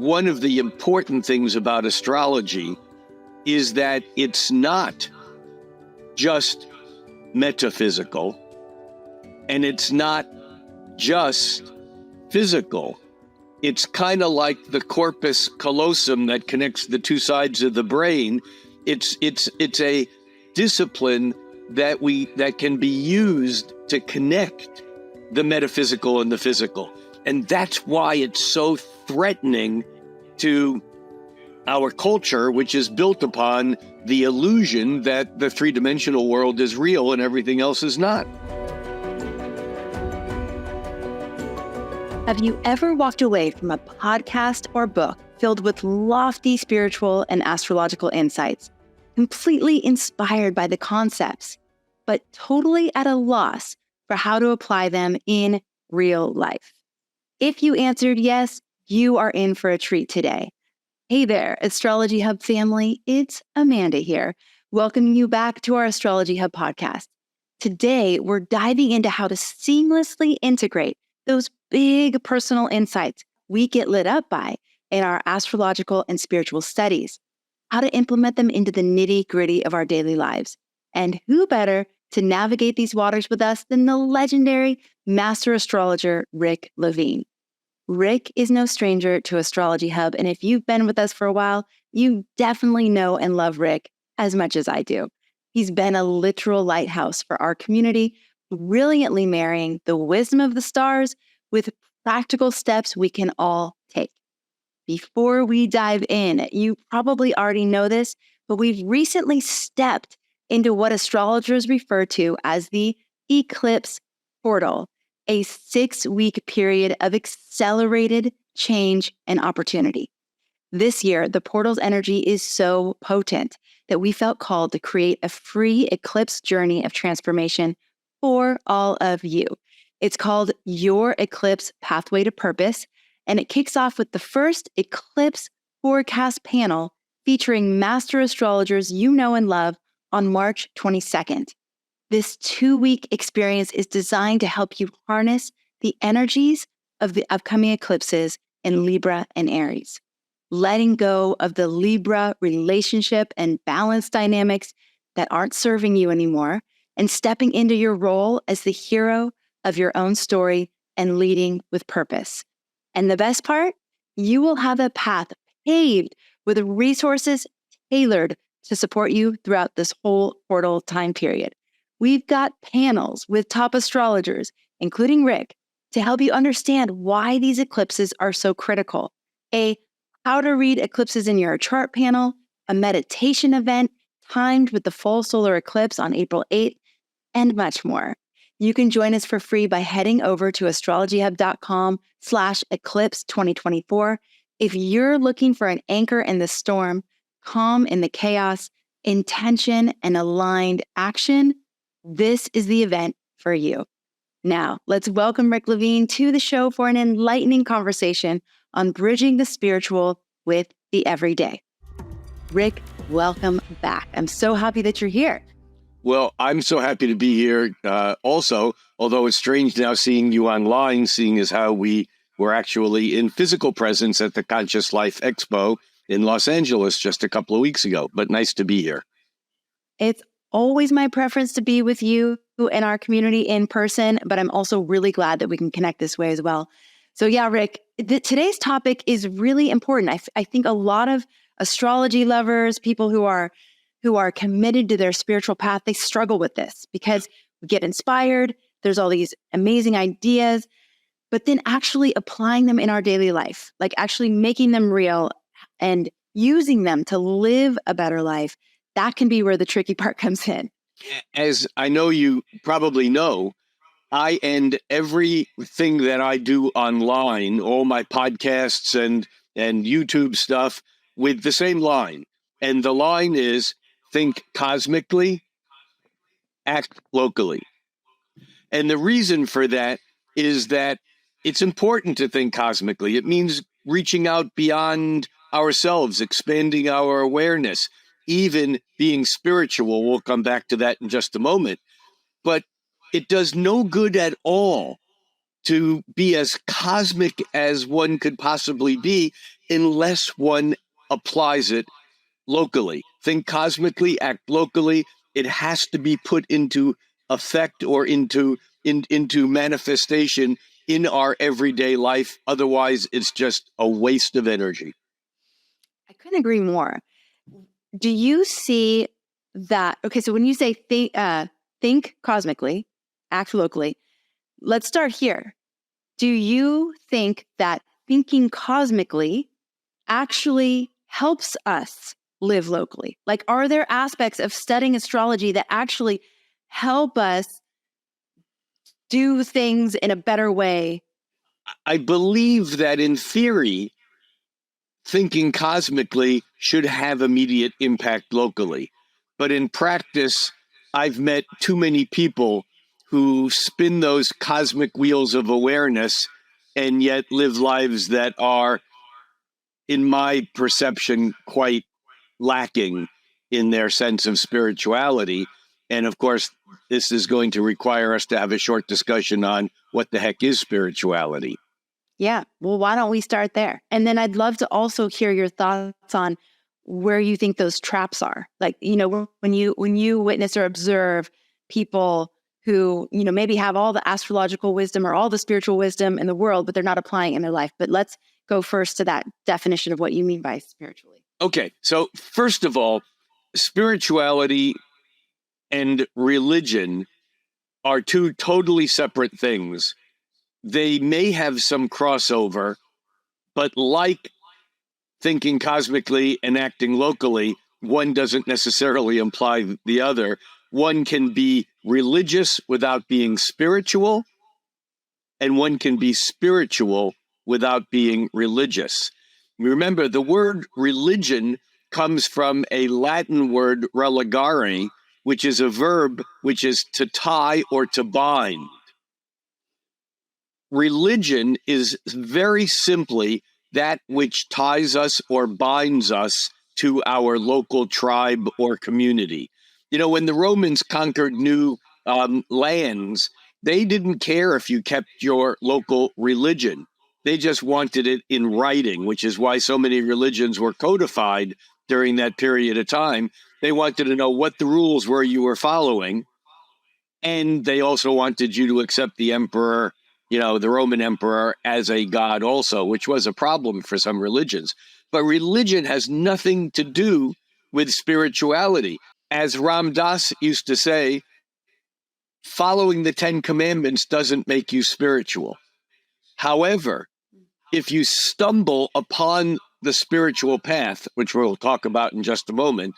one of the important things about astrology is that it's not just metaphysical and it's not just physical. It's kind of like the corpus callosum that connects the two sides of the brain. It's a discipline that can be used to connect the metaphysical and the physical. And that's why it's so threatening to our culture, which is built upon the illusion that the three-dimensional world is real and everything else is not. Have you ever walked away from a podcast or book filled with lofty spiritual and astrological insights, completely inspired by the concepts, but totally at a loss for how to apply them in real life? If you answered yes, you are in for a treat today. Hey there, Astrology Hub family, it's Amanda here, welcoming you back to our Astrology Hub podcast. Today, we're diving into how to seamlessly integrate those big personal insights we get lit up by in our astrological and spiritual studies, how to implement them into the nitty-gritty of our daily lives. And who better to navigate these waters with us than the legendary master astrologer, Rick Levine. Rick is no stranger to Astrology Hub, and if you've been with us for a while, you definitely know and love Rick as much as I do. He's been a literal lighthouse for our community, brilliantly marrying the wisdom of the stars with practical steps we can all take. Before we dive in, you probably already know this, but we've recently stepped into what astrologers refer to as the eclipse portal, a 6-week period of accelerated change and opportunity. This year, the portal's energy is so potent that we felt called to create a free eclipse journey of transformation for all of you. It's called Your Eclipse Pathway to Purpose, and it kicks off with the first eclipse forecast panel featuring master astrologers you know and love on March 22nd. This 2-week experience is designed to help you harness the energies of the upcoming eclipses in Libra and Aries, letting go of the Libra relationship and balance dynamics that aren't serving you anymore, and stepping into your role as the hero of your own story and leading with purpose. And the best part, you will have a path paved with resources tailored to support you throughout this whole portal time period. We've got panels with top astrologers, including Rick, to help you understand why these eclipses are so critical. A how to read eclipses in your chart panel, a meditation event timed with the full solar eclipse on April 8th, and much more. You can join us for free by heading over to astrologyhub.com/eclipse2024. If you're looking for an anchor in the storm, calm in the chaos, intention, and aligned action, this is the event for you. Now, let's welcome Rick Levine to the show for an enlightening conversation on bridging the spiritual with the everyday. Rick, welcome back. I'm so happy that you're here. Well, I'm so happy to be here also, although it's strange now seeing you online, seeing as how we were actually in physical presence at the Conscious Life Expo in Los Angeles just a couple of weeks ago, but nice to be here. It's always my preference to be with you and our community in person, but I'm also really glad that we can connect this way as well. So yeah, Rick, today's topic is really important. I think a lot of astrology lovers, people who are committed to their spiritual path, they struggle with this because we get inspired. There's all these amazing ideas, but then actually applying them in our daily life, like actually making them real and using them to live a better life, that can be where the tricky part comes in. As I know you probably know, I end everything that I do online, all my podcasts and YouTube stuff, with the same line. And the line is, think cosmically, act locally. And the reason for that is that it's important to think cosmically. It means reaching out beyond ourselves, expanding our awareness, even being spiritual. We'll come back to that in just a moment. But it does no good at all to be as cosmic as one could possibly be unless one applies it locally. Think cosmically, act locally. It has to be put into effect or into manifestation in our everyday life. Otherwise, it's just a waste of energy. I couldn't agree more. Do you see that? Okay, so when you say think cosmically, act locally, let's start here. Do you think that thinking cosmically actually helps us live locally? Like, are there aspects of studying astrology that actually help us do things in a better way? I believe that in theory, thinking cosmically should have immediate impact locally. But in practice, I've met too many people who spin those cosmic wheels of awareness and yet live lives that are, in my perception, quite lacking in their sense of spirituality. And of course, this is going to require us to have a short discussion on what the heck is spirituality. Yeah. Well, why don't we start there? And then I'd love to also hear your thoughts on where you think those traps are. Like, when you witness or observe people who, maybe have all the astrological wisdom or all the spiritual wisdom in the world, but they're not applying it in their life. But let's go first to that definition of what you mean by spiritually. Okay. So first of all, spirituality and religion are two totally separate things. They may have some crossover, but like thinking cosmically and acting locally, one doesn't necessarily imply the other. One can be religious without being spiritual, and one can be spiritual without being religious. Remember, the word religion comes from a Latin word religare, which is a verb which is to tie or to bind. Religion is very simply that which ties us or binds us to our local tribe or community. When the Romans conquered new lands, they didn't care if you kept your local religion. They just wanted it in writing, which is why so many religions were codified during that period of time. They wanted to know what the rules were you were following. And they also wanted you to accept the emperor, the Roman emperor, as a god also, which was a problem for some religions. But religion has nothing to do with spirituality. As Ram Dass used to say, following the 10 Commandments doesn't make you spiritual. However, if you stumble upon the spiritual path, which we'll talk about in just a moment,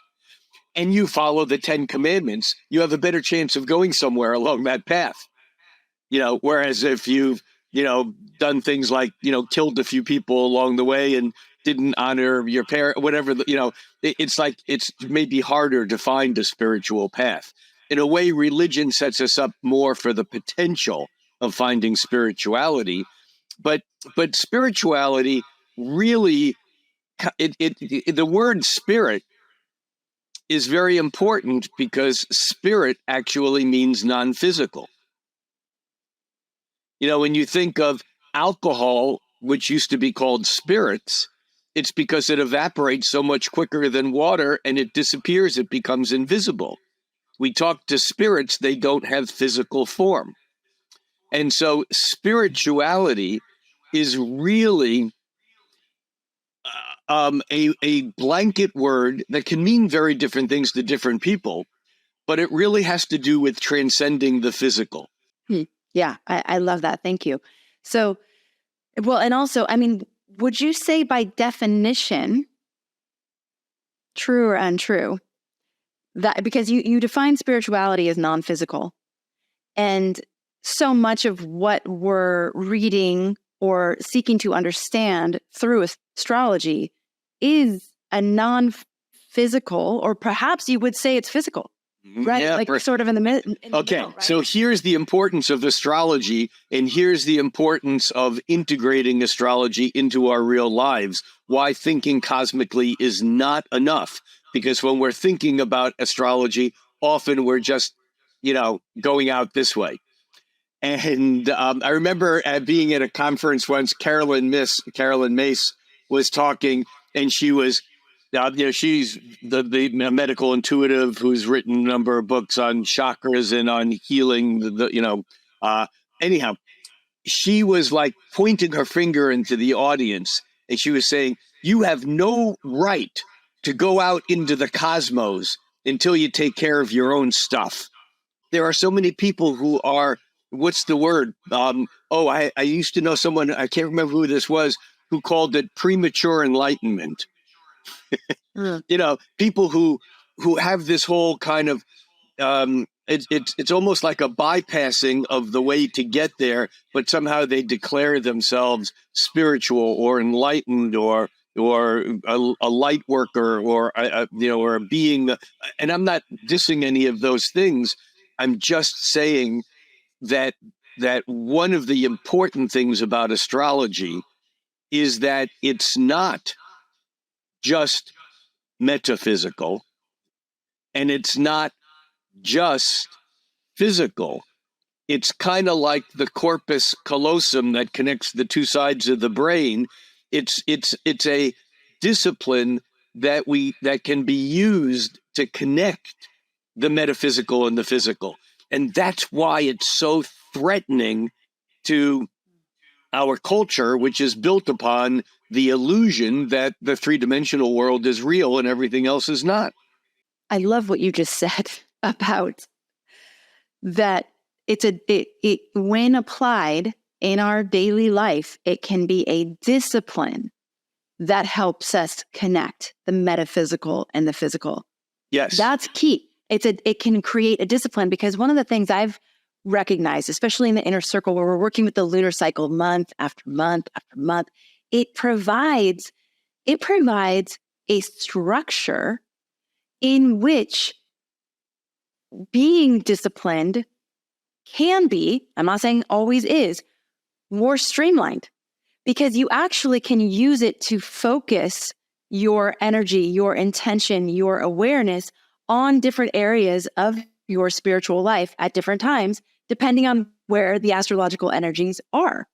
and you follow the 10 Commandments, you have a better chance of going somewhere along that path. Whereas if you've, done things like, killed a few people along the way and didn't honor your parent, whatever, it's like, it's maybe harder to find a spiritual path. In a way, religion sets us up more for the potential of finding spirituality. But spirituality really, the word spirit is very important because spirit actually means non-physical. When you think of alcohol, which used to be called spirits, it's because it evaporates so much quicker than water and it disappears, it becomes invisible. We talk to spirits, they don't have physical form. And so spirituality is really a blanket word that can mean very different things to different people, but it really has to do with transcending the physical. Yeah, I love that. Thank you. So, well, and also, would you say by definition, true or untrue, that because you define spirituality as non-physical, and so much of what we're reading or seeking to understand through astrology is a non-physical, or perhaps you would say it's physical, right? Yeah, sort of in the middle. Okay, right? So here's the importance of astrology, and here's the importance of integrating astrology into our real lives. Why thinking cosmically is not enough. Because when we're thinking about astrology, often we're just, going out this way. And I remember being at a conference once. Carolyn Mace was talking, and she was, she's the medical intuitive who's written a number of books on chakras and on healing. Anyhow, she was like pointing her finger into the audience, and she was saying, "You have no right to go out into the cosmos until you take care of your own stuff." There are so many people who are, what's the word? I used to know someone, I can't remember who this was, who called it premature enlightenment. People who have this whole kind of, it's almost like a bypassing of the way to get there, but somehow they declare themselves spiritual or enlightened or a light worker or or a being. And I'm not dissing any of those things. I'm just saying that one of the important things about astrology is that it's not just metaphysical, and it's not just physical. It's kind of like the corpus callosum that connects the two sides of the brain. It's a discipline that can be used to connect the metaphysical and the physical. And that's why it's so threatening to our culture, which is built upon the illusion that the three-dimensional world is real and everything else is not. I love what you just said about that. When applied in our daily life, it can be a discipline that helps us connect the metaphysical and the physical. Yes. That's key. It can create a discipline, because one of the things I've recognized, especially in the inner circle where we're working with the lunar cycle month after month after month, it provides a structure in which being disciplined can be, I'm not saying always is, more streamlined, because you actually can use it to focus your energy, your intention, your awareness on different areas of your spiritual life at different times, depending on where the astrological energies are.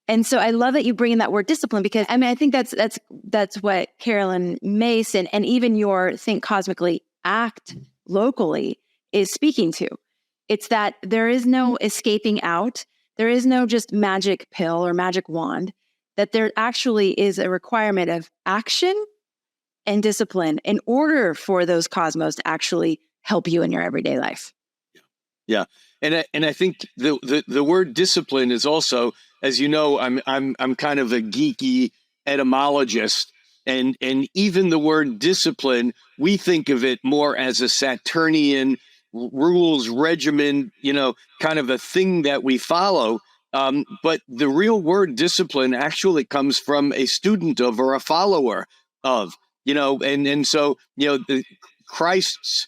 And so I love that you bring in that word discipline, because I think that's what Carolyn Mace and even your Think Cosmically, Act Locally is speaking to. It's that there is no escaping out. There is no just magic pill or magic wand, that there actually is a requirement of action and discipline in order for those cosmos to actually help you in your everyday life. Yeah. And I think the word discipline is also, as you know, I'm kind of a geeky etymologist, and even the word discipline, we think of it more as a Saturnian rules regimen, kind of a thing that we follow. But the real word discipline actually comes from a student of or a follower of, and so, the Christ's,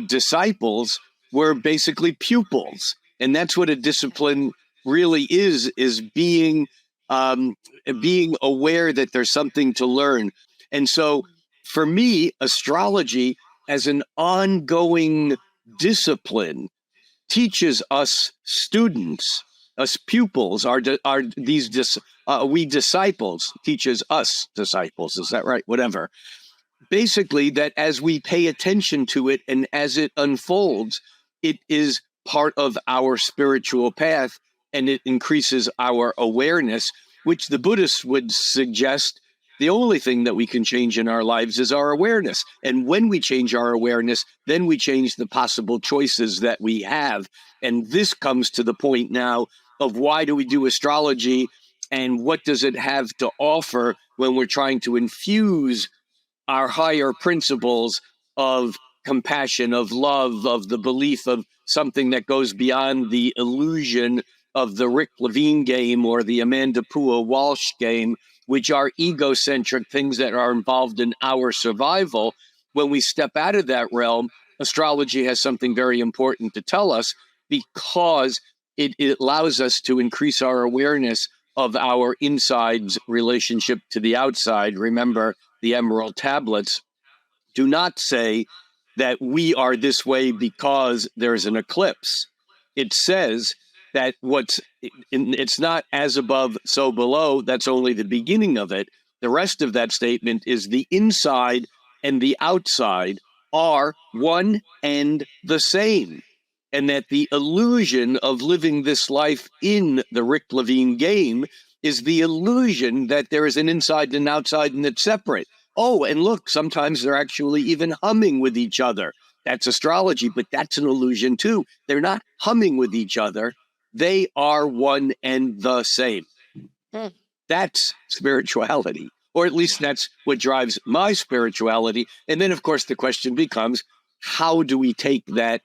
disciples were basically pupils. And that's what a discipline really is being aware that there's something to learn. And so for me, astrology as an ongoing discipline teaches us students, us pupils, we disciples, teaches us disciples. Is that right? Whatever. Basically, that as we pay attention to it and as it unfolds, it is part of our spiritual path, and it increases our awareness, which the Buddhists would suggest the only thing that we can change in our lives is our awareness. And when we change our awareness, then we change the possible choices that we have. And this comes to the point now of why do we do astrology, and what does it have to offer when we're trying to infuse our higher principles of compassion, of love, of the belief of something that goes beyond the illusion of the Rick Levine game or the Amanda Pua Walsh game, which are egocentric things that are involved in our survival. When we step out of that realm, astrology has something very important to tell us, because it allows us to increase our awareness of our inside's relationship to the outside. Remember, the Emerald Tablets do not say that we are this way because there's an eclipse. it says that it's not as above, so below. That's only the beginning of it. The rest of that statement is the inside and the outside are one and the same. And that the illusion of living this life in the Rick Levine game is the illusion that there is an inside and an outside and it's separate. Oh, and look, sometimes they're actually even humming with each other. That's astrology, but that's an illusion too. They're not humming with each other. They are one and the same. That's spirituality, or at least that's what drives my spirituality. And then, of course, the question becomes, how do we take that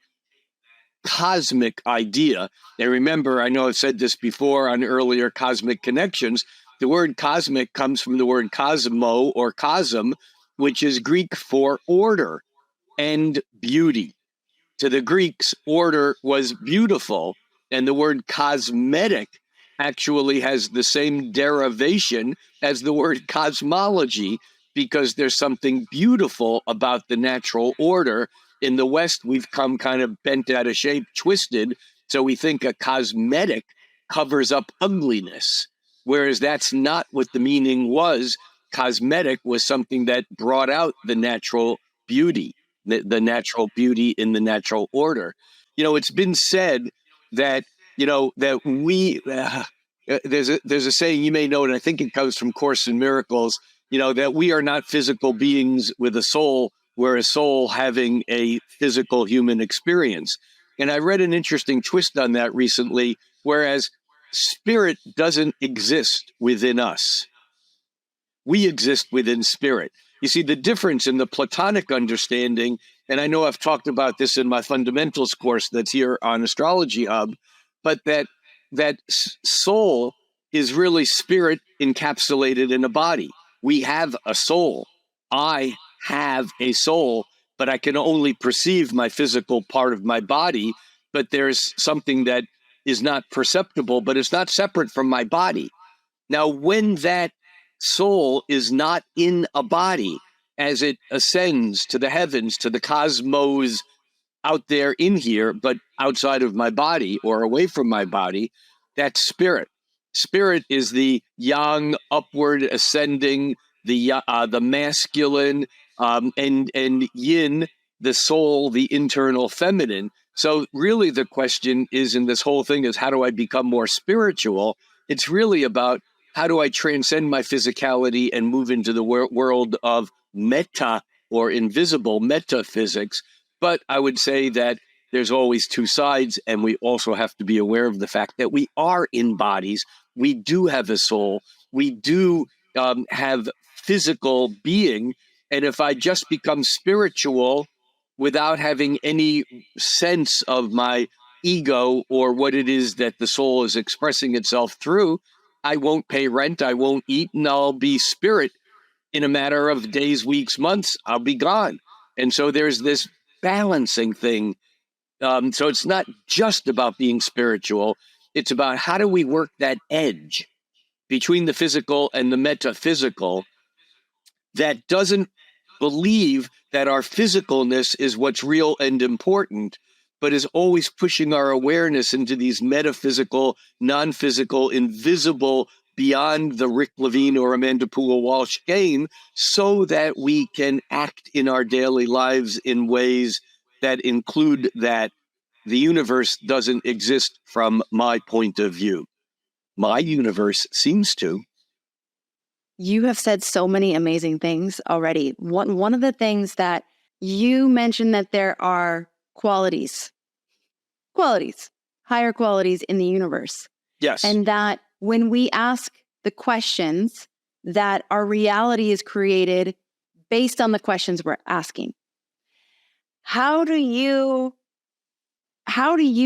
cosmic idea? And remember, I know I've said this before on earlier Cosmic Connections, the word cosmic comes from the word cosmo or cosm, which is Greek for order and beauty. To the Greeks, order was beautiful, and the word cosmetic actually has the same derivation as the word cosmology, because there's something beautiful about the natural order. In the West, we've come kind of bent out of shape, twisted, so we think a cosmetic covers up ugliness, whereas that's not what the meaning was. Cosmetic was something that brought out the natural beauty. The natural beauty in the natural order. It's been said that, that we, there's a saying, you may know it, and I think it comes from Course in Miracles, that we are not physical beings with a soul, we're a soul having a physical human experience. And I read an interesting twist on that recently, whereas spirit doesn't exist within us. We exist within spirit. You see, the difference in the Platonic understanding, and I know I've talked about this in my fundamentals course that's here on Astrology Hub, but that soul is really spirit encapsulated in a body. We have a soul. I have a soul, but I can only perceive my physical part of my body, but there's something that is not perceptible, but it's not separate from my body. Now, when that soul is not in a body, as it ascends to the heavens, to the cosmos out there in here, but outside of my body or away from my body, that's spirit. Spirit is the yang, upward ascending, the masculine, and yin, the soul, the internal feminine. So really the question is, in this whole thing, is how do I become more spiritual? It's really about, how do I transcend my physicality and move into the world of meta, or invisible metaphysics? But I would say that there's always two sides, and we also have to be aware of the fact that we are in bodies. We do have a soul. We do have physical being. And if I just become spiritual without having any sense of my ego or what it is that the soul is expressing itself through, I won't pay rent, I won't eat, and I'll be spirit in a matter of days, weeks, months. I'll be gone. And so there's this balancing thing. So it's not just about being spiritual. It's about, how do we work that edge between the physical and the metaphysical that doesn't believe that our physicalness is what's real and important, but is always pushing our awareness into these metaphysical, non-physical, invisible, beyond the Rick Levine or Amanda Pula Walsh game, so that we can act in our daily lives in ways that include that the universe doesn't exist from my point of view. My universe seems to. You have said so many amazing things already. One of the things that you mentioned, that there are qualities, higher qualities in the universe. Yes. And that when we ask the questions, that our reality is created based on the questions we're asking. How do you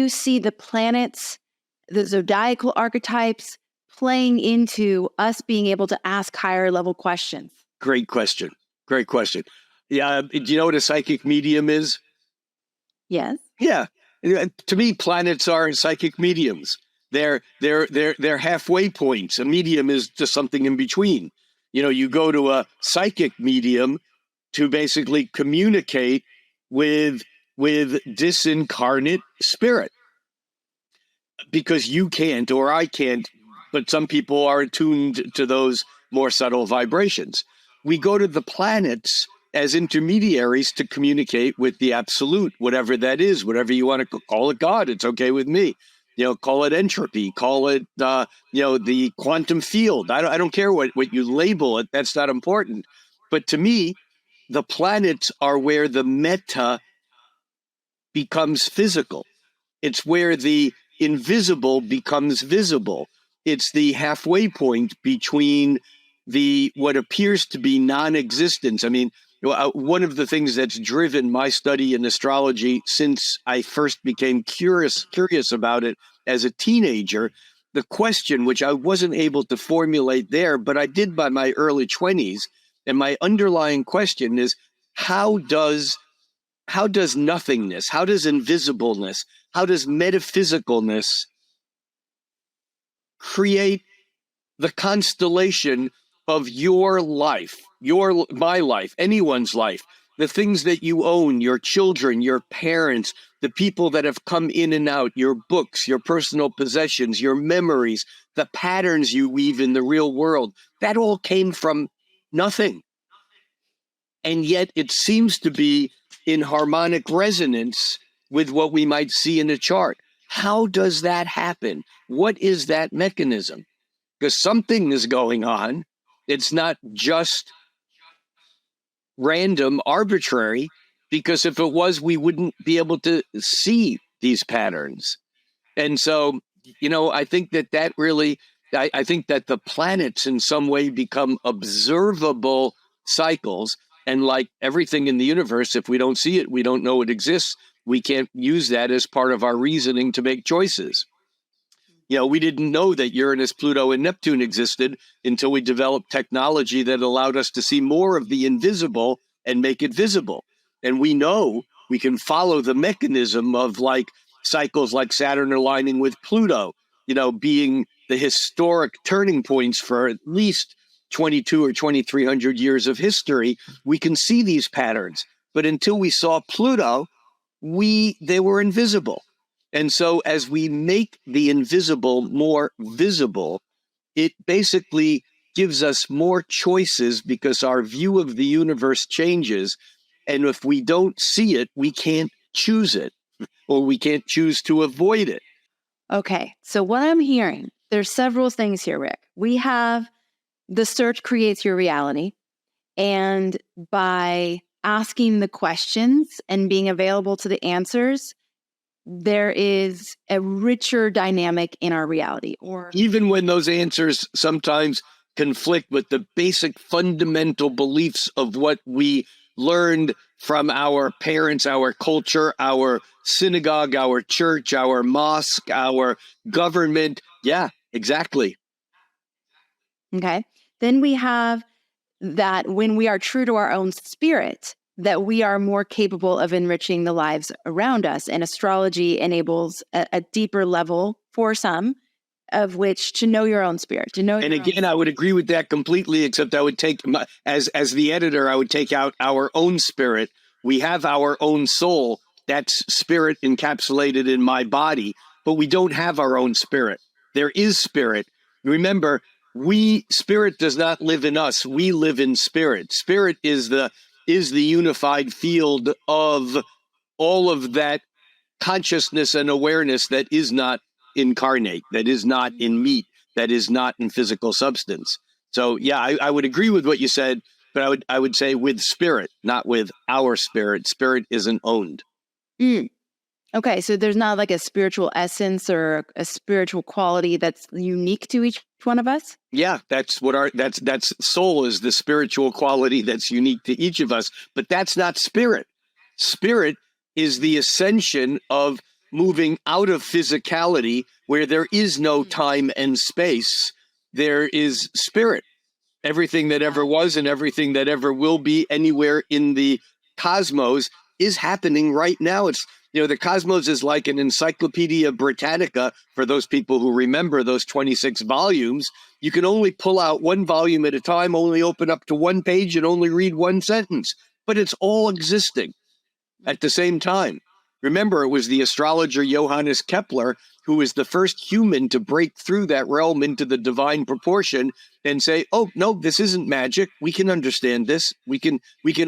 see the planets, the zodiacal archetypes, playing into us being able to ask higher level questions? Great question. Great question. Yeah. Do you know what a psychic medium is? Yes. Yeah. To me, planets are psychic mediums. They're halfway points. A medium is just something in between. You go to a psychic medium to basically communicate with disincarnate spirit. because you can't or I can't, but some people are attuned to those more subtle vibrations. We go to the planets as intermediaries to communicate with the absolute, whatever that is, whatever you want to call it, God, it's okay with me. Call it entropy, call it, the quantum field. I don't care what you label it. That's not important. But to me, the planets are where the meta becomes physical. It's where the invisible becomes visible. It's the halfway point between what appears to be non-existence. I mean, one of the things that's driven my study in astrology since I first became curious about it as a teenager, the question which I wasn't able to formulate there, but I did by my early 20s, and my underlying question is, how does nothingness, how does invisibleness, how does metaphysicalness create the constellation of your life, my life, anyone's life, the things that you own, your children, your parents, the people that have come in and out, your books, your personal possessions, your memories, the patterns you weave in the real world, that all came from nothing. And yet it seems to be in harmonic resonance with what we might see in a chart. How does that happen? What is that mechanism? Because something is going on. It's not just random, arbitrary, because if it was, we wouldn't be able to see these patterns. And so, I think that really, I think that the planets in some way become observable cycles. And like everything in the universe, if we don't see it, we don't know it exists. We can't use that as part of our reasoning to make choices. We didn't know that Uranus, Pluto, and Neptune existed until we developed technology that allowed us to see more of the invisible and make it visible. And we know we can follow the mechanism of cycles like Saturn aligning with Pluto, being the historic turning points for at least 22 or 2300 years of history. We can see these patterns. But until we saw Pluto, they were invisible. And so as we make the invisible more visible, it basically gives us more choices because our view of the universe changes. And if we don't see it, we can't choose it, or we can't choose to avoid it. Okay, so what I'm hearing, there's several things here, Rick. We have the search creates your reality. And by asking the questions and being available to the answers, there is a richer dynamic in our reality. Or even when those answers sometimes conflict with the basic fundamental beliefs of what we learned from our parents, our culture, our synagogue, our church, our mosque, our government. Yeah, exactly. Okay. Then we have that when we are true to our own spirit, that we are more capable of enriching the lives around us. And astrology enables a deeper level for some of which to know your own spirit, to know. And again, I would agree with that completely, except I would take, as the editor, I would take out our own spirit. We have our own soul. That's spirit encapsulated in my body, but we don't have our own spirit. There is spirit. Remember, spirit does not live in us. We live in spirit. Spirit is the unified field of all of that consciousness and awareness that is not incarnate, that is not in meat, that is not in physical substance. So yeah, I would agree with what you said, but I would say with spirit, not with our spirit. Spirit isn't owned. Okay, so there's not like a spiritual essence or a spiritual quality that's unique to each one of us? Yeah, that's what that's soul is, the spiritual quality that's unique to each of us, but that's not spirit. Spirit is the ascension of moving out of physicality where there is no time and space. There is spirit. Everything that ever was and everything that ever will be anywhere in the cosmos is happening right now. It's, the cosmos is like an Encyclopedia Britannica for those people who remember those 26 volumes. You can only pull out one volume at a time, only open up to one page and only read one sentence, but it's all existing at the same time. Remember, it was the astrologer Johannes Kepler who was the first human to break through that realm into the divine proportion and say, oh, no, this isn't magic. We can understand this. We can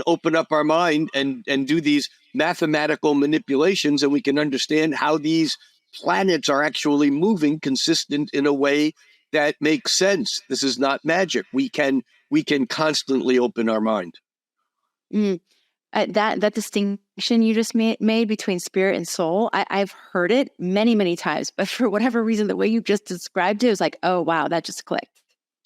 open up our mind and do these mathematical manipulations, and we can understand how these planets are actually moving consistent in a way that makes sense. This is not magic. We can constantly open our mind. That distinction you just made between spirit and soul, I've heard it many, many times, but for whatever reason, the way you just described it was like, oh, wow, that just clicked.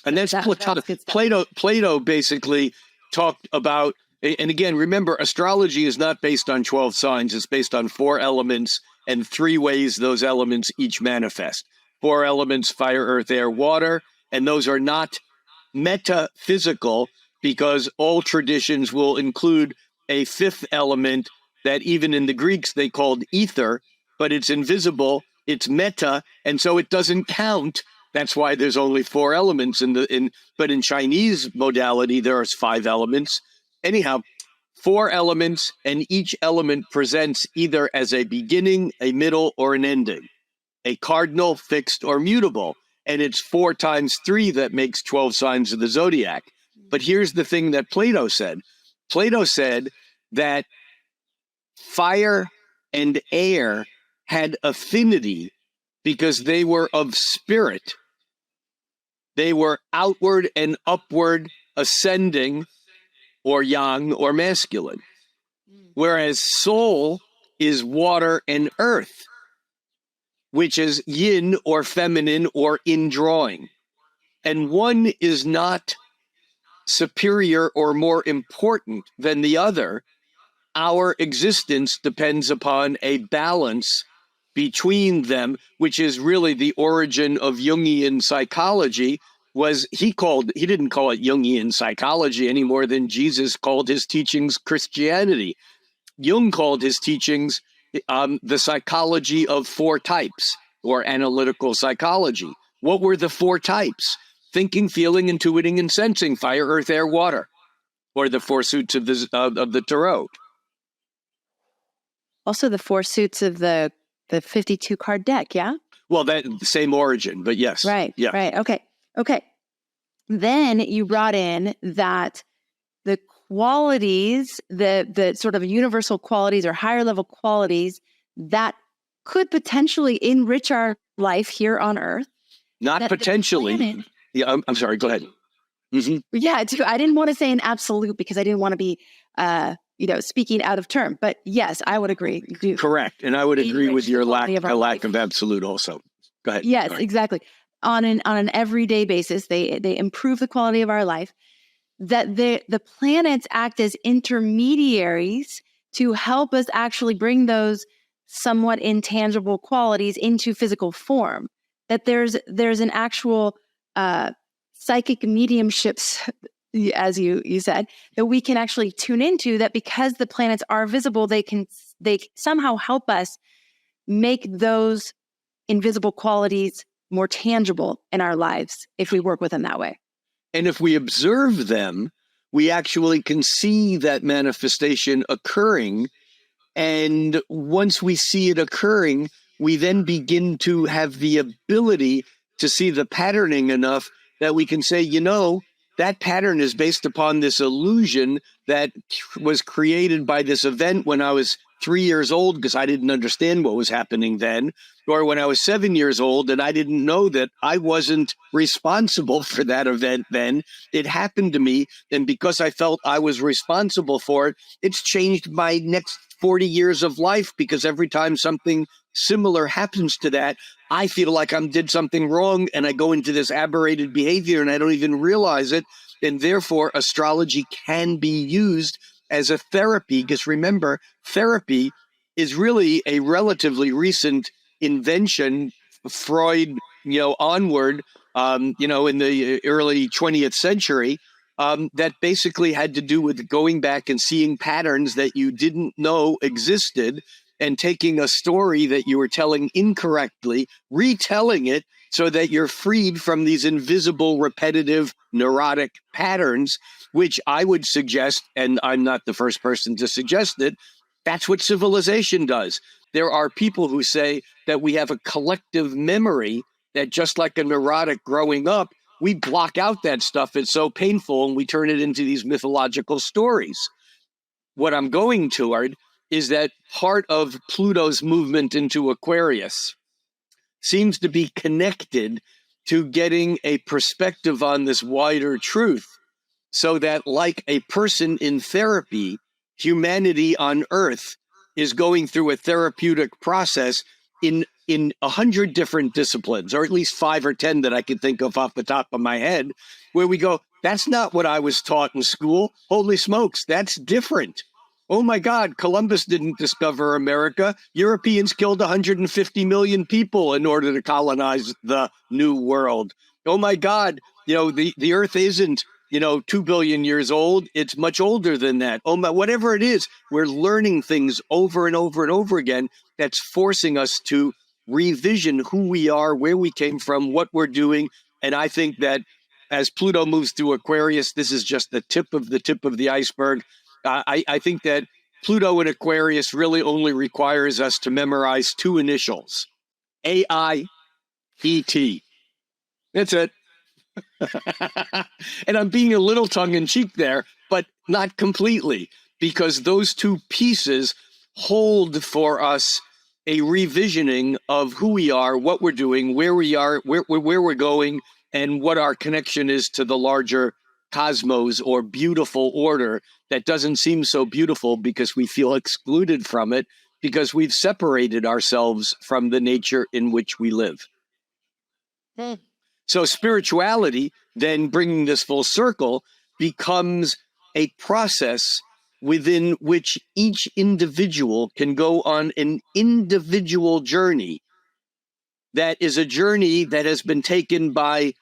And that's Platonic. Plato basically talked about, and again, remember, astrology is not based on 12 signs. It's based on 4 elements and 3 ways those elements each manifest. 4 elements, fire, earth, air, water, and those are not metaphysical because all traditions will include a 5th element that even in the Greeks they called ether, but it's invisible, it's meta, and so it doesn't count. That's why there's only 4 elements but in Chinese modality there's 5 elements. Anyhow, 4 elements, and each element presents either as a beginning, a middle, or an ending, a cardinal, fixed, or mutable. And it's 4 times 3 that makes 12 signs of the zodiac. But here's the thing that Plato said. Plato said that fire and air had affinity because they were of spirit. They were outward and upward ascending, or yang, or masculine. Whereas soul is water and earth, which is yin or feminine or indrawing. And one is not superior or more important than the other. Our existence depends upon a balance between them, which is really the origin of Jungian psychology. He didn't call it Jungian psychology any more than Jesus called his teachings Christianity. Jung called his teachings the psychology of 4 types, or analytical psychology. What were the 4 types? Thinking, feeling, intuiting, and sensing, fire, earth, air, water, or the 4 suits of the tarot. Also the 4 suits of the 52 card deck, yeah? Well, that same origin, but yes. Right, yeah. Right, okay. Then you brought in that the qualities, the sort of universal qualities or higher level qualities that could potentially enrich our life here on Earth. Not potentially. Yeah, I'm sorry, go ahead. Mm-hmm. Yeah, I didn't want to say an absolute because I didn't want to be, speaking out of term. But yes, I would agree. Correct. And I would agree with your lack of absolute also. Go ahead. Yes, exactly. On an everyday basis, they improve the quality of our life. That the planets act as intermediaries to help us actually bring those somewhat intangible qualities into physical form. That there's an actual psychic mediumships, as you said, that we can actually tune into, that because the planets are visible, they somehow help us make those invisible qualities more tangible in our lives if we work with them that way. And if we observe them, we actually can see that manifestation occurring. And once we see it occurring, we then begin to have the ability to see the patterning enough that we can say, that pattern is based upon this illusion that was created by this event when I was 3 years old because I didn't understand what was happening then, or when I was 7 years old and I didn't know that I wasn't responsible for that event then. It happened to me, and because I felt I was responsible for it, it's changed my next 40 years of life, because every time something similar happens to that, I feel like I did something wrong and I go into this aberrated behavior and I don't even realize it. And therefore, astrology can be used as a therapy, because remember, therapy is really a relatively recent invention, Freud, onward, in the early 20th century, that basically had to do with going back and seeing patterns that you didn't know existed and taking a story that you were telling incorrectly, retelling it so that you're freed from these invisible, repetitive, neurotic patterns, which I would suggest, and I'm not the first person to suggest it, that's what civilization does. there are people who say that we have a collective memory that, just like a neurotic growing up, we block out that stuff. It's so painful, and we turn it into these mythological stories. What I'm going toward is that part of Pluto's movement into Aquarius seems to be connected to getting a perspective on this wider truth, so that, like a person in therapy, humanity on Earth is going through a therapeutic process in 100 different disciplines, or at least 5 or 10 that I can think of off the top of my head, where we go, that's not what I was taught in school. Holy smokes, that's different. Oh my God, Columbus didn't discover America. Europeans killed 150 million people in order to colonize the New World. Oh my God, the Earth isn't 2 billion years old. It's much older than that. Oh my, whatever it is, we're learning things over and over and over again that's forcing us to revision who we are, where we came from, what we're doing. And I think that as Pluto moves through Aquarius, this is just the tip of the iceberg. I think that Pluto in Aquarius really only requires us to memorize 2 initials, AIET. That's it. And I'm being a little tongue-in-cheek there, but not completely, because those 2 pieces hold for us a revisioning of who we are, what we're doing, where we are, where we're going, and what our connection is to the larger cosmos, or beautiful order that doesn't seem so beautiful because we feel excluded from it, because we've separated ourselves from the nature in which we live. So spirituality, then, bringing this full circle, becomes a process within which each individual can go on an individual journey. That is a journey that has been taken by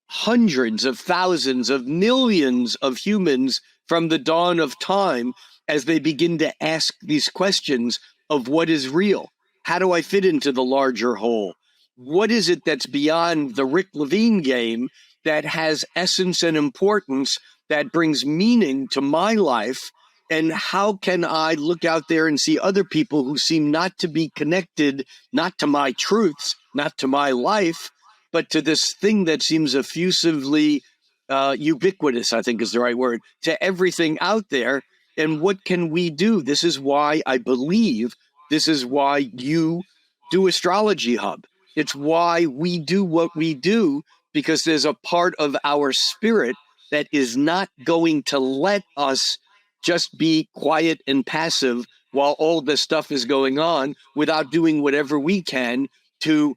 hundreds of thousands of millions of humans from the dawn of time, as they begin to ask these questions of what is real. How do I fit into the larger whole? What is it that's beyond the Rick Levine game that has essence and importance, that brings meaning to my life? And how can I look out there and see other people who seem not to be connected, not to my truths, not to my life, but to this thing that seems effusively ubiquitous, I think is the right word, to everything out there? And what can we do? This is why I believe, this is why you do Astrology Hub. It's why we do what we do, because there's a part of our spirit that is not going to let us just be quiet and passive while all this stuff is going on, without doing whatever we can to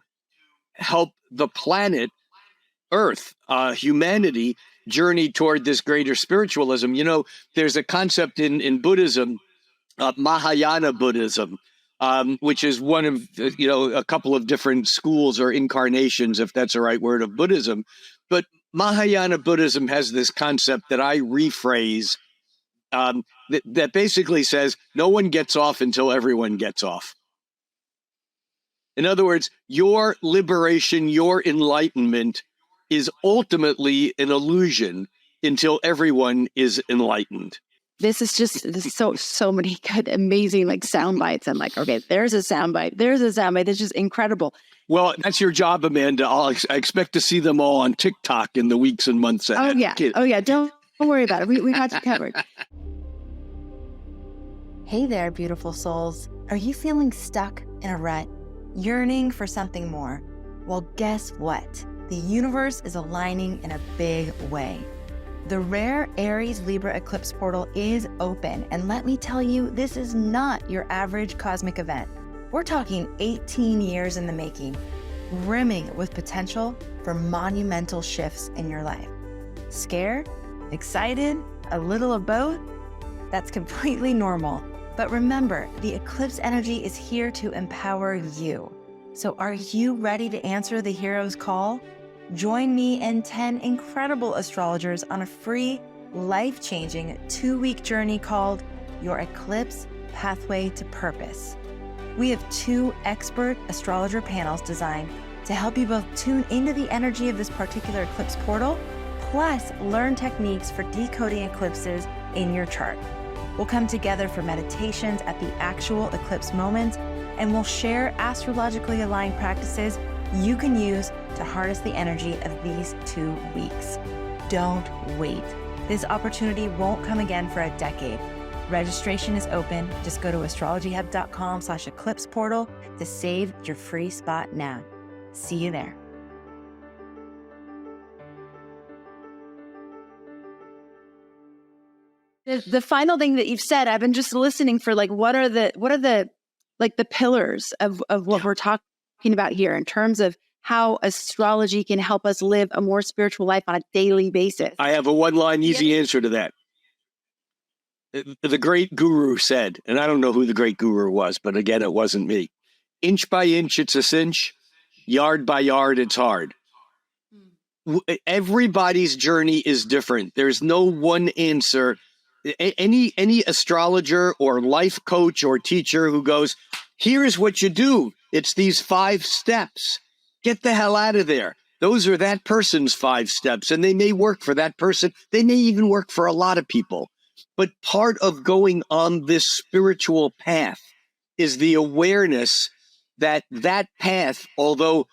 help the planet Earth, humanity, journey toward this greater spiritualism. There's a concept in Buddhism, Mahayana Buddhism, which is one of, a couple of different schools or incarnations, if that's the right word, of Buddhism. But Mahayana Buddhism has this concept that I rephrase, that basically says no one gets off until everyone gets off. In other words, your liberation, your enlightenment is ultimately an illusion until everyone is enlightened. This is so many good, amazing sound bites. I'm like, okay, there's a sound bite. There's a sound bite. That's just incredible. Well, that's your job, Amanda. I expect to see them all on TikTok in the weeks and months ahead. Oh yeah. Don't worry about it. We got you covered. Hey there, beautiful souls. Are you feeling stuck in a rut, yearning for something more? Well, guess what? The universe is aligning in a big way. The rare Aries Libra eclipse portal is open, and let me tell you, this is not your average cosmic event. We're talking 18 years in the making, brimming with potential for monumental shifts in your life. Scared? Excited? A little of both? That's completely normal. But remember, the eclipse energy is here to empower you. So are you ready to answer the hero's call? Join me and 10 incredible astrologers on a free, life-changing 2-week journey called Your Eclipse Pathway to Purpose. We have 2 expert astrologer panels designed to help you both tune into the energy of this particular eclipse portal, plus learn techniques for decoding eclipses in your chart. We'll come together for meditations at the actual eclipse moments and we'll share astrologically aligned practices you can use to harness the energy of these 2 weeks. Don't wait. This opportunity won't come again for a decade. Registration is open. Just go to astrologyhub.com/eclipse portal to save your free spot now. See you there. The final thing that you've said, I've been just listening for like, what are the like the pillars of what we're talking about here in terms of how astrology can help us live a more spiritual life on a daily basis. I have a one-line easy answer to that. The great guru said, and I don't know who the great guru was, but again, it wasn't me. Inch by inch, it's a cinch. Yard by yard, it's hard. Everybody's journey is different. There's no one answer. Any astrologer or life coach or teacher who goes, here's what you do. It's these 5 steps. Get the hell out of there. Those are that person's 5 steps, and they may work for that person. They may even work for a lot of people. But part of going on this spiritual path is the awareness that that path, although,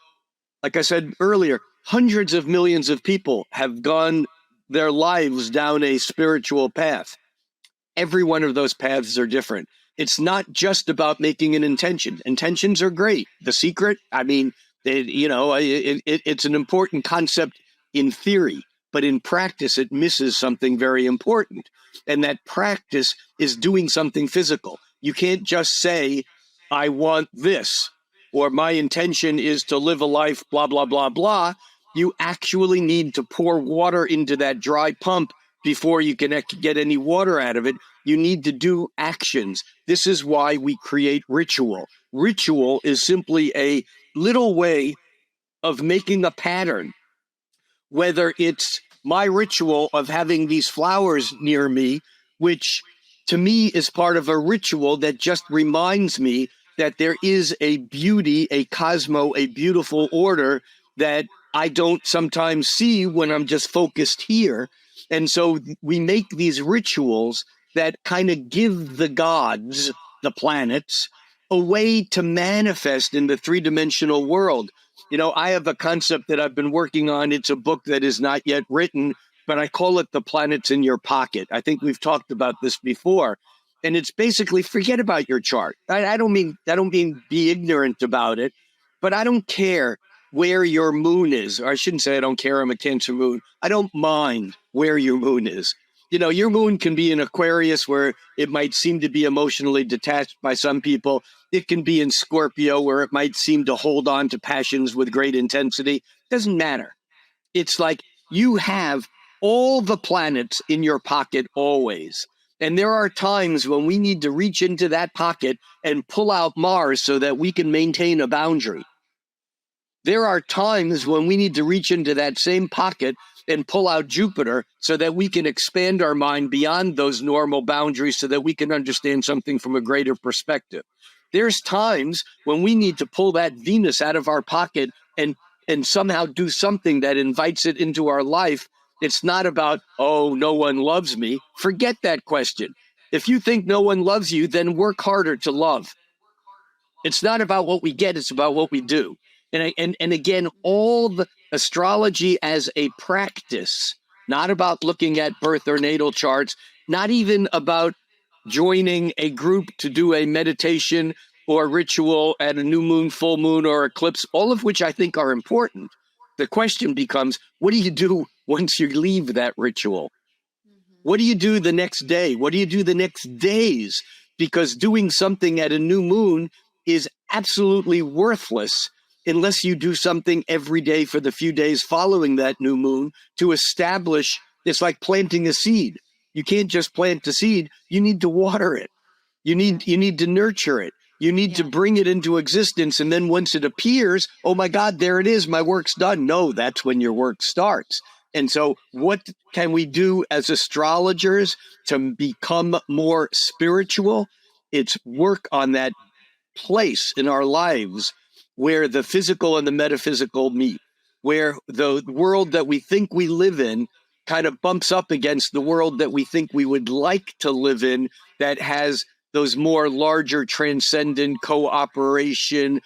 like I said earlier, hundreds of millions of people have gone their lives down a spiritual path. Every one of those paths are different. It's not just about making an intention. Intentions are great. The secret, I mean, it's an important concept in theory, but in practice, it misses something very important. And that practice is doing something physical. You can't just say, I want this, or my intention is to live a life, blah, blah, blah, blah. You actually need to pour water into that dry pump before you can get any water out of it. You need to do actions. This is why we create ritual. Ritual is simply a little way of making a pattern, whether it's my ritual of having these flowers near me, which to me is part of a ritual that just reminds me that there is a beauty, a beautiful order that I don't sometimes see when I'm just focused here. And so we make these rituals that kind of give the gods, the planets, a way to manifest in the 3-dimensional world. You know, I have a concept that I've been working on. It's a book that is not yet written, but I call it The Planets in Your Pocket. I think we've talked about this before. And it's basically forget about your chart. I don't mean be ignorant about it, but I don't care where your moon is. Or I shouldn't say I don't care, I'm a Cancer moon. I don't mind where your moon is. You know, your moon can be in Aquarius where it might seem to be emotionally detached by some people. It can be in Scorpio where it might seem to hold on to passions with great intensity. Doesn't matter. It's like you have all the planets in your pocket always. And there are times when we need to reach into that pocket and pull out Mars so that we can maintain a boundary. There are times when we need to reach into that same pocket and pull out Jupiter so that we can expand our mind beyond those normal boundaries so that we can understand something from a greater perspective. There's times when we need to pull that Venus out of our pocket and somehow do something that invites it into our life. It's not about, oh, no one loves me. Forget that question. If you think no one loves you, then work harder to love. It's not about what we get, it's about what we do. And again, all the astrology as a practice, not about looking at birth or natal charts, not even about joining a group to do a meditation or ritual at a new moon, full moon, or eclipse, all of which I think are important. The question becomes, what do you do once you leave that ritual? What do you do the next day? What do you do the next days? Because doing something at a new moon is absolutely worthless unless you do something every day for the few days following that new moon to establish. It's like planting a seed. You can't just plant a seed. You need to water it. You need to nurture it. You need to bring it into existence. And then once it appears, oh my God, there it is. My work's done. No, that's when your work starts. And so what can we do as astrologers to become more spiritual? It's work on that place in our lives where the physical and the metaphysical meet, where the world that we think we live in kind of bumps up against the world that we think we would like to live in that has those more larger transcendent cooperation,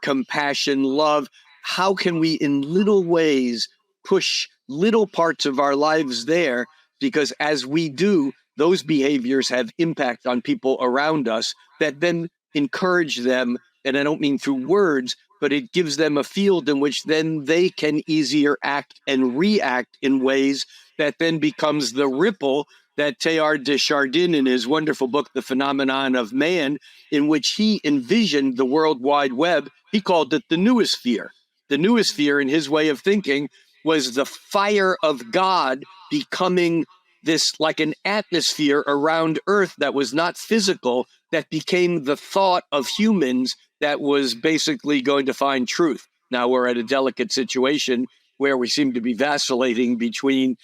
compassion, love. How can we in little ways push little parts of our lives there? Because as we do, those behaviors have impact on people around us that then encourage them. And I don't mean through words, but it gives them a field in which then they can easier act and react in ways that then becomes the ripple that Teilhard de Chardin, in his wonderful book, The Phenomenon of Man, in which he envisioned the World Wide Web, he called it the noosphere. The noosphere, in his way of thinking, was the fire of God becoming this like an atmosphere around Earth that was not physical, that became the thought of humans that was basically going to find truth. Now we're at a delicate situation where we seem to be vacillating between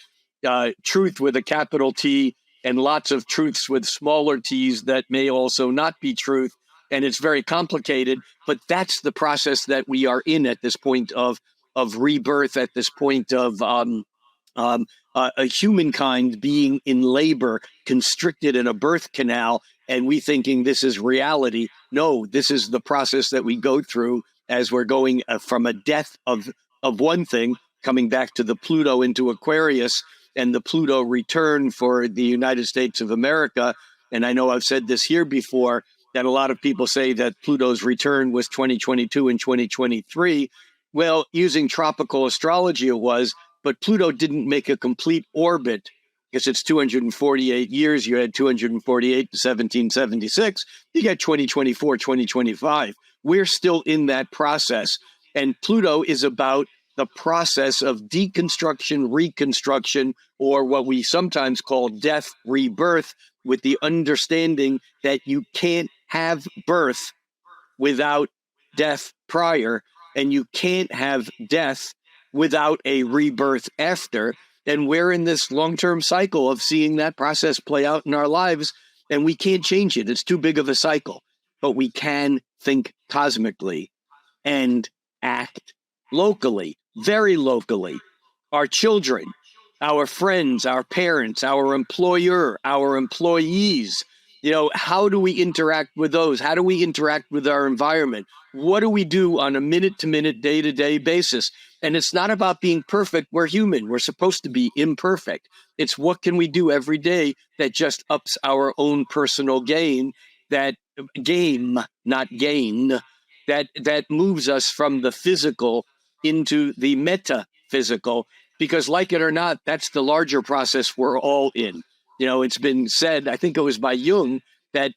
truth with a capital T and lots of truths with smaller t's that may also not be truth. And it's very complicated, but that's the process that we are in at this point of rebirth, at this point of a humankind being in labor, constricted in a birth canal, and we thinking this is reality. No, this is the process that we go through as we're going from a death of one thing, coming back to the Pluto into Aquarius, and the Pluto return for the United States of America. And I know I've said this here before, that a lot of people say that Pluto's return was 2022 and 2023. Well, using tropical astrology it was, but Pluto didn't make a complete orbit because it's 248 years. You had 248 to 1776. You got 2024, 2025. We're still in that process. And Pluto is about the process of deconstruction, reconstruction, or what we sometimes call death, rebirth, with the understanding that you can't have birth without death prior, and you can't have death without a rebirth after. And we're in this long-term cycle of seeing that process play out in our lives, and we can't change it. It's too big of a cycle. But we can think cosmically and act locally, very locally. Our children, our friends, our parents, our employer, our employees, how do we interact with those? How do we interact with our environment? What do we do on a minute-to-minute, day-to-day basis? And it's not about being perfect. We're human. We're supposed to be imperfect. It's what can we do every day that just ups our own personal game, that moves us from the physical into the metaphysical, because like it or not, that's the larger process we're all in. It's been said, I think it was by Jung, that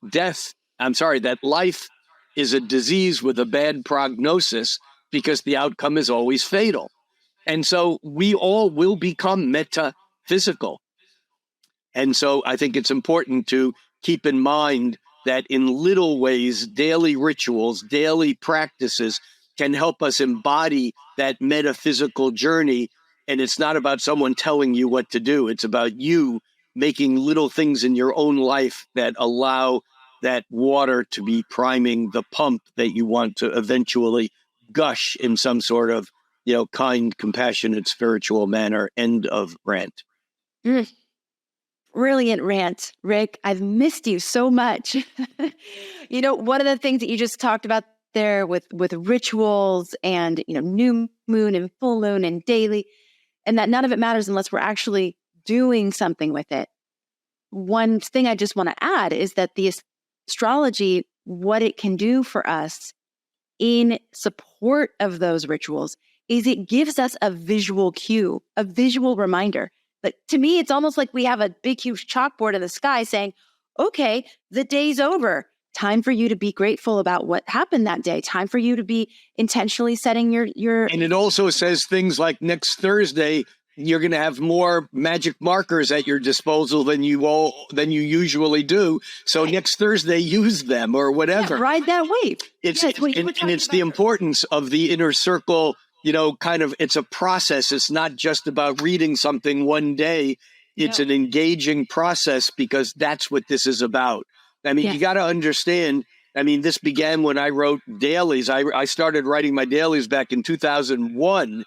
life is a disease with a bad prognosis because the outcome is always fatal. And so we all will become metaphysical. And so I think it's important to keep in mind that in little ways, daily rituals, daily practices can help us embody that metaphysical journey. And it's not about someone telling you what to do. It's about you making little things in your own life that allow that water to be priming the pump that you want to eventually gush in some sort of, kind, compassionate, spiritual manner. End of rant. Brilliant rant, Rick. I've missed you so much. One of the things that you just talked about there with rituals and, new moon and full moon and daily, and that none of it matters unless we're actually doing something with it. One thing I just want to add is that the astrology, what it can do for us in support of those rituals is it gives us a visual cue, a visual reminder. But to me, it's almost like we have a big, huge chalkboard in the sky saying, okay, the day's over. Time for you to be grateful about what happened that day. Time for you to be intentionally setting your... And it also says things like next Thursday, you're going to have more magic markers at your disposal than you usually do. So next Thursday, use them or whatever. Yeah, ride that wave. It's the importance of the inner circle. It's a process. It's not just about reading something one day. It's an engaging process, because that's what this is about. I mean, You got to understand. I mean, this began when I wrote dailies. I started writing my dailies back in 2001.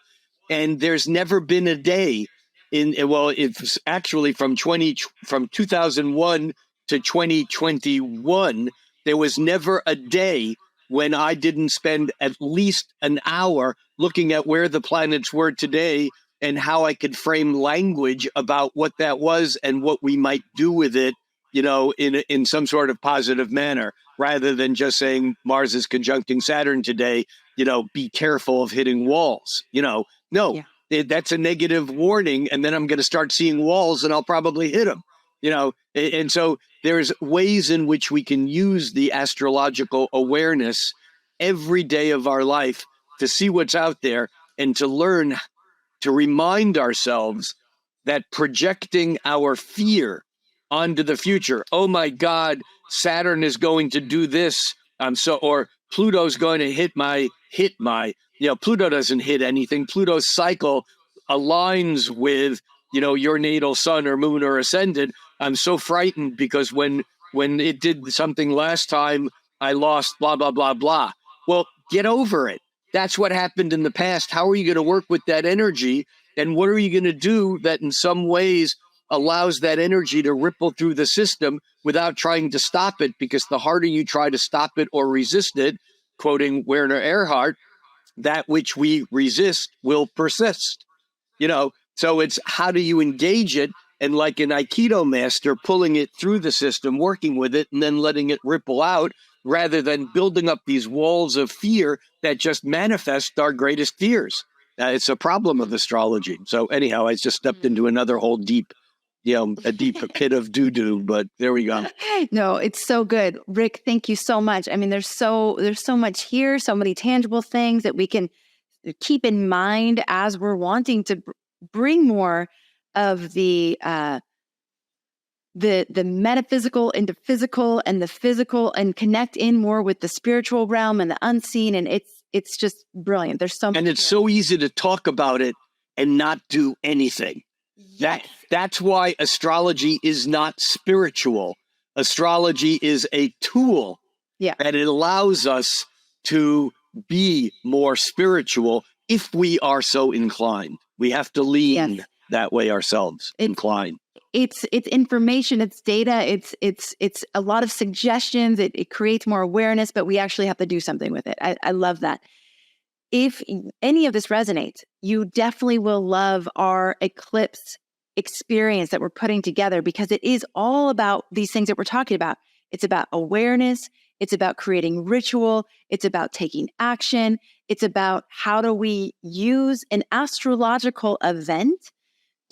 And there's never been a day it's actually from 2001 to 2021, there was never a day when I didn't spend at least an hour looking at where the planets were today and how I could frame language about what that was and what we might do with it, in some sort of positive manner, rather than just saying Mars is conjuncting Saturn today, be careful of hitting walls. No, that's a negative warning. And then I'm going to start seeing walls and I'll probably hit them, and so there's ways in which we can use the astrological awareness every day of our life to see what's out there and to learn to remind ourselves that projecting our fear onto the future. Oh my God, Saturn is going to do this. Or Pluto's going to hit my, Pluto doesn't hit anything. Pluto's cycle aligns with, your natal sun or moon or ascendant. I'm so frightened because when it did something last time, I lost blah, blah, blah, blah. Well, get over it. That's what happened in the past. How are you going to work with that energy? And what are you going to do that in some ways allows that energy to ripple through the system without trying to stop it? Because the harder you try to stop it or resist it, quoting Werner Erhard, that which we resist will persist. So it's how do you engage it? And like an Aikido master, pulling it through the system, working with it, and then letting it ripple out, rather than building up these walls of fear that just manifest our greatest fears. It's a problem of astrology. So anyhow, I just stepped into another whole deep pit of doo-doo, but there we go. No, it's so good. Rick, thank you so much. I mean, there's so much here, so many tangible things that we can keep in mind as we're wanting to bring more of the metaphysical into physical and the physical, and connect in more with the spiritual realm and the unseen. And it's just brilliant. There's so much. And it's so easy to talk about it and not do anything. Yes. That's why astrology is not spiritual. Astrology is a tool that it allows us to be more spiritual if we are so inclined. We have to lean that way ourselves, inclined. It's information, it's data, it's a lot of suggestions. It creates more awareness, but we actually have to do something with it. I love that. If any of this resonates, you definitely will love our eclipse experience that we're putting together, because it is all about these things that we're talking about. It's about awareness. It's about creating ritual. It's about taking action. It's about how do we use an astrological event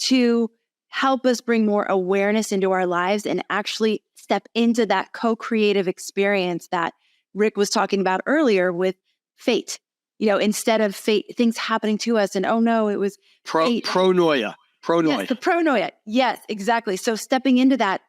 to help us bring more awareness into our lives and actually step into that co-creative experience that Rick was talking about earlier with fate. Instead of fate, things happening to us and, oh no, it was fate. Pronoia. Yes, the pronoia. Yes, exactly. So stepping into that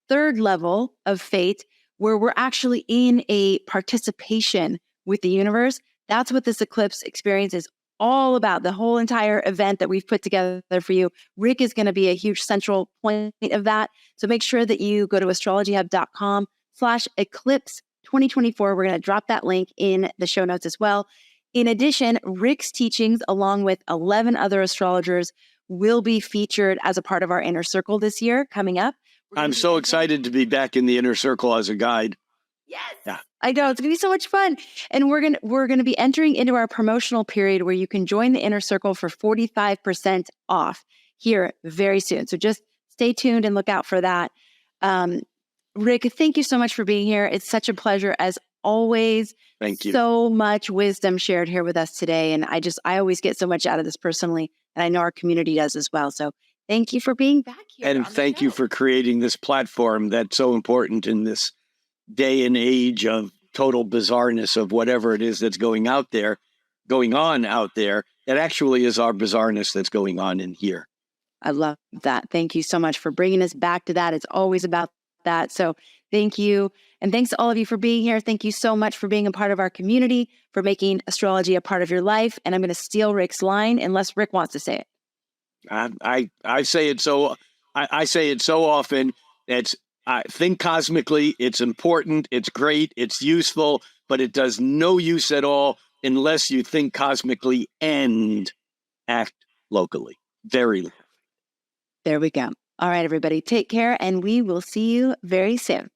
third level of fate, where we're actually in a participation with the universe, that's what this eclipse experience is all about. The whole entire event that we've put together for you. Rick is going to be a huge central point of that. So make sure that you go to astrologyhub.com/eclipse 2024. We're going to drop that link in the show notes as well. In addition, Rick's teachings, along with 11 other astrologers, will be featured as a part of our inner circle this year coming up. I'm so excited to be back in the inner circle as a guide. Yes. Yeah. I know, it's going to be so much fun. And we're going to be entering into our promotional period where you can join the inner circle for 45% off here very soon. So just stay tuned and look out for that. Rick, thank you so much for being here. It's such a pleasure as always. Thank you. So much wisdom shared here with us today. And I always get so much out of this personally. And I know our community does as well. So thank you for being back here. And thank you for creating this platform that's so important in this day and age of total bizarreness of whatever it is that's going on out there. That actually is our bizarreness that's going on in here. I love that. Thank you so much for bringing us back to that. It's always about that. So thank you. And thanks to all of you for being here. Thank you so much for being a part of our community, for making astrology a part of your life. And I'm going to steal Rick's line unless Rick wants to say it. I say it so I say it so often. Think cosmically. It's important. It's great. It's useful, but it does no use at all unless you think cosmically and act locally. There we go. All right, everybody, take care, and we will see you very soon.